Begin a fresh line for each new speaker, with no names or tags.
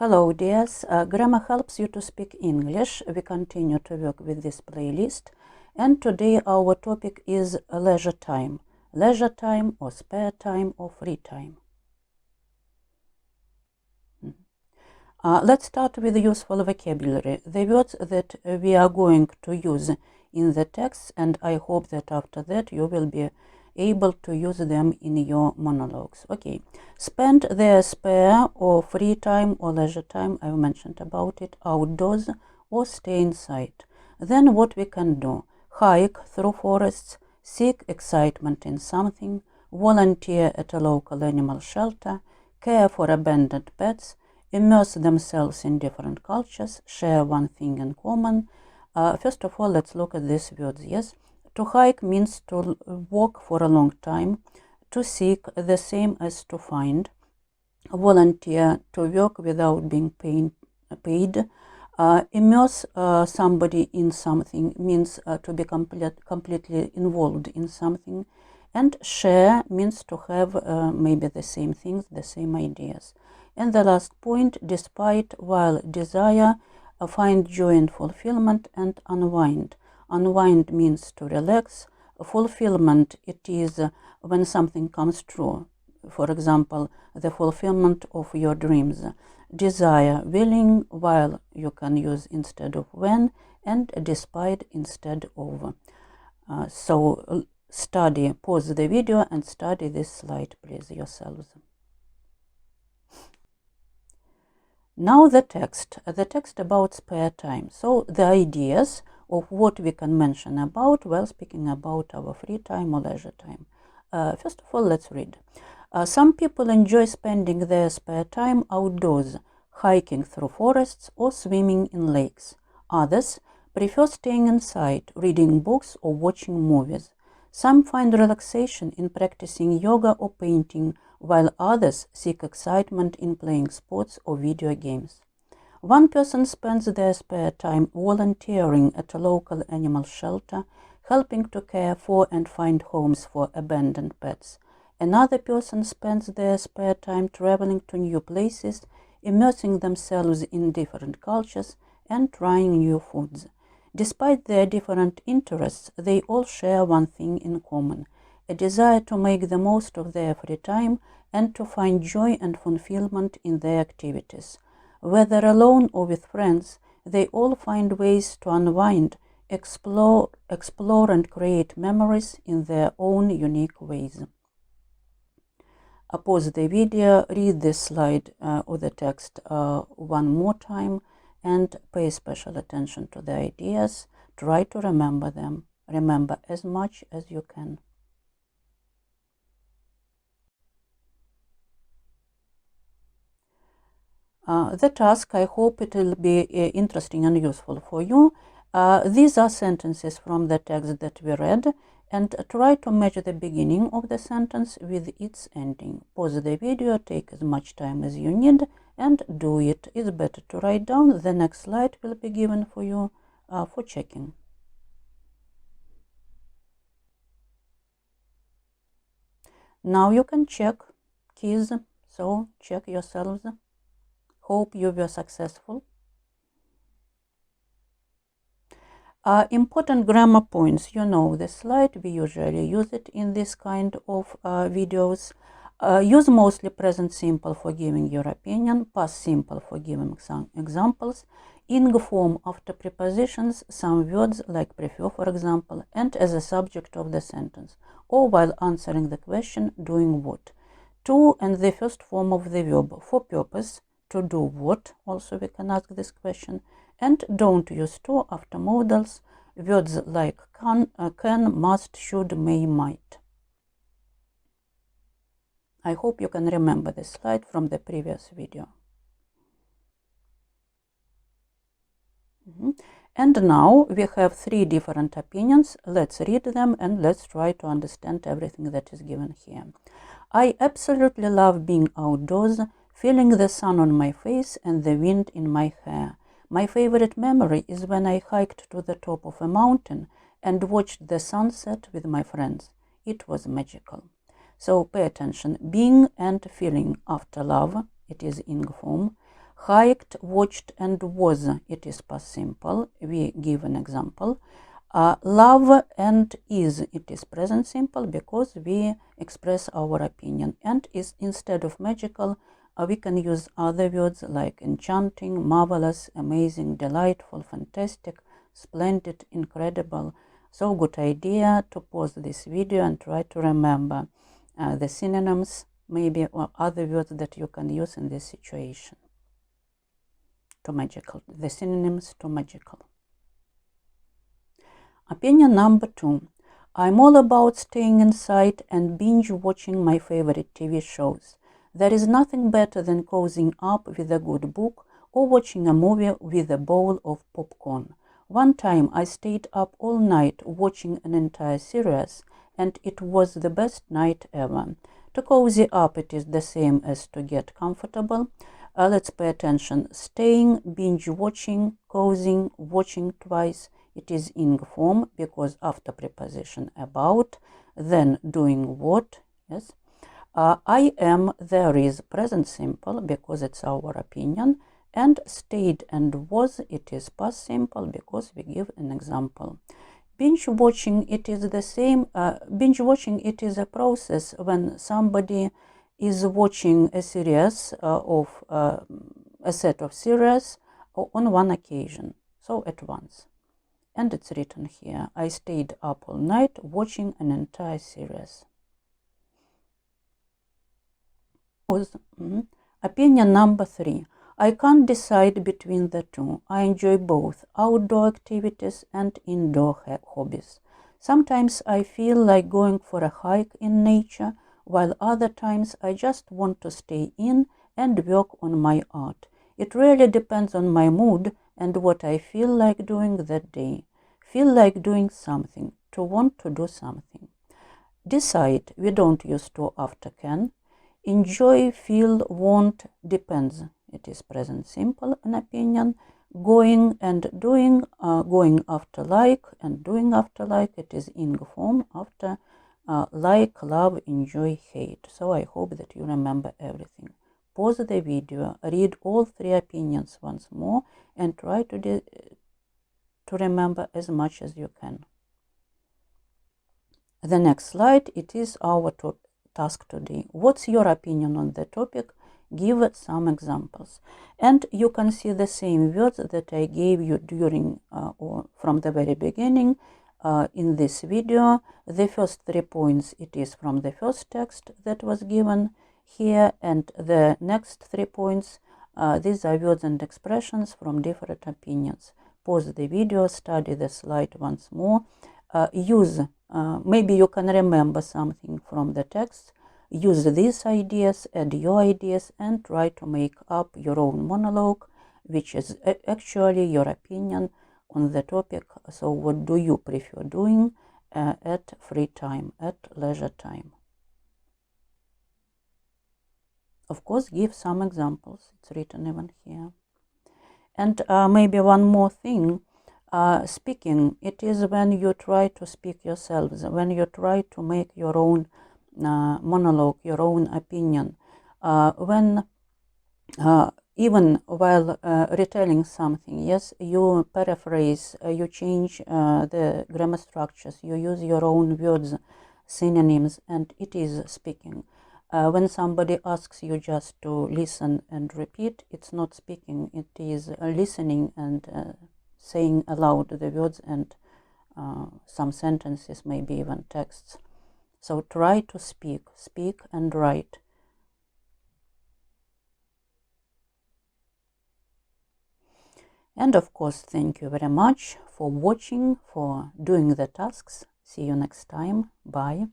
Hello dears, grammar helps you to speak English. We continue to work with this playlist, and today our topic is leisure time or spare time or free time. Let's start with useful vocabulary, the words that we are going to use in the text, and I hope that after that you will be able to use them in your monologues. Okay, spend their spare or free time or leisure time, I've mentioned about it, outdoors or stay inside. Then what we can do: hike through forests, seek excitement in something, volunteer at a local animal shelter, care for abandoned pets, immerse themselves in different cultures, share one thing in common. First of all, let's look at these words. Yes, to hike means to walk for a long time, to seek, the same as to find, volunteer, to work without being paid, immerse somebody in something means to be completely involved in something, and share means to have maybe the same things, the same ideas. And the last point, despite, while, desire, find joy and fulfillment, and unwind. Unwind means to relax. Fulfillment, it is when something comes true. For example, the fulfillment of your dreams. Desire, willing, while you can use instead of when, and despite instead of. So study, pause the video and study this slide, please, yourselves. Now the text about spare time. So the ideas of what we can mention about while speaking about our free time or leisure time. First of all, let's read. Some people enjoy spending their spare time outdoors, hiking through forests or swimming in lakes. Others prefer staying inside, reading books or watching movies. Some find relaxation in practicing yoga or painting, while others seek excitement in playing sports or video games. One person spends their spare time volunteering at a local animal shelter, helping to care for and find homes for abandoned pets. Another person spends their spare time traveling to new places, immersing themselves in different cultures, and trying new foods. Despite their different interests, they all share one thing in common: a desire to make the most of their free time and to find joy and fulfillment in their activities. Whether alone or with friends, they all find ways to unwind, explore and create memories in their own unique ways. Pause the video, read this slide or the text one more time, and pay special attention to the ideas. Try to remember them. Remember as much as you can. The task, I hope it will be interesting and useful for you. These are sentences from the text that we read, and try to match the beginning of the sentence with its ending. Pause the video, take as much time as you need, and do it. It's better to write down. The next slide will be given for you for checking. Now you can check, kids, so check yourselves. Hope you were successful. Important grammar points. You know the slide, we usually use it in this kind of videos. Use mostly present simple for giving your opinion, past simple for giving some examples, ing form after prepositions, some words like prefer, for example, and as a subject of the sentence, or while answering the question, doing what. To and the first form of the verb, for purpose, to do what, also we can ask this question, and don't use to after modals, words like can, must, should, may, might. I hope you can remember this slide from the previous video. And now we have 3 different opinions. Let's read them and let's try to understand everything that is given here. I absolutely love being outdoors, feeling the sun on my face and the wind in my hair. My favorite memory is when I hiked to the top of a mountain and watched the sunset with my friends. It was magical. So pay attention. Being and feeling after love, it is ing form. hiked, watched, and was, it is past simple. We give an example. Love and is, it is present simple because we express our opinion. And is instead of magical, we can use other words like enchanting, marvelous, amazing, delightful, fantastic, splendid, incredible. So good idea to pause this video and try to remember the synonyms, maybe, or other words that you can use in this situation. To magical, the synonyms to magical. Opinion number 2. I'm all about staying inside and binge watching my favorite TV shows. There is nothing better than cozying up with a good book or watching a movie with a bowl of popcorn. One time I stayed up all night watching an entire series, and it was the best night ever. To cozy up, it is the same as to get comfortable. Let's pay attention. Staying, binge watching, cozying, watching twice. It is ing form because after preposition about, then doing what, yes. I am, there is, present simple because it's our opinion, and stayed and was, it is past simple because we give an example. Binge watching, it is the same. Binge watching, it is a process when somebody is watching a series of a set of series on one occasion, so at once. And it's written here, I stayed up all night watching an entire series. Opinion number 3. I can't decide between the two. I enjoy both outdoor activities and indoor hobbies. Sometimes I feel like going for a hike in nature, while other times I just want to stay in and work on my art. It really depends on my mood and what I feel like doing that day. Feel like doing something, to want to do something. Decide, we don't use to after can. Enjoy, feel, want, depends. It is present simple, an opinion. Going and doing, going after like and doing after like, it is ing form after like, love, enjoy, hate. So I hope that you remember everything. Pause the video, read all 3 opinions once more and try to remember as much as you can. The next slide, it is our task today. What's your opinion on the topic? Give some examples. And you can see the same words that I gave you during or from the very beginning in this video. The first 3 points, it is from the first text that was given here, and the next 3 points, these are words and expressions from different opinions. Pause the video, study the slide once more, maybe you can remember something from the text. Use these ideas, add your ideas, and try to make up your own monologue, which is actually your opinion on the topic. So what do you prefer doing at free time, at leisure time? Of course, give some examples. It's written even here. And maybe one more thing. Speaking, it is when you try to speak yourselves, when you try to make your own monologue, your own opinion, when even while retelling something, yes, you paraphrase, you change the grammar structures, you use your own words, synonyms, and it is speaking. When somebody asks you just to listen and repeat, it's not speaking, it is listening and saying aloud the words and some sentences, maybe even texts. So try to speak and write. And of course, thank you very much for watching, for doing the tasks. See you next time. Bye.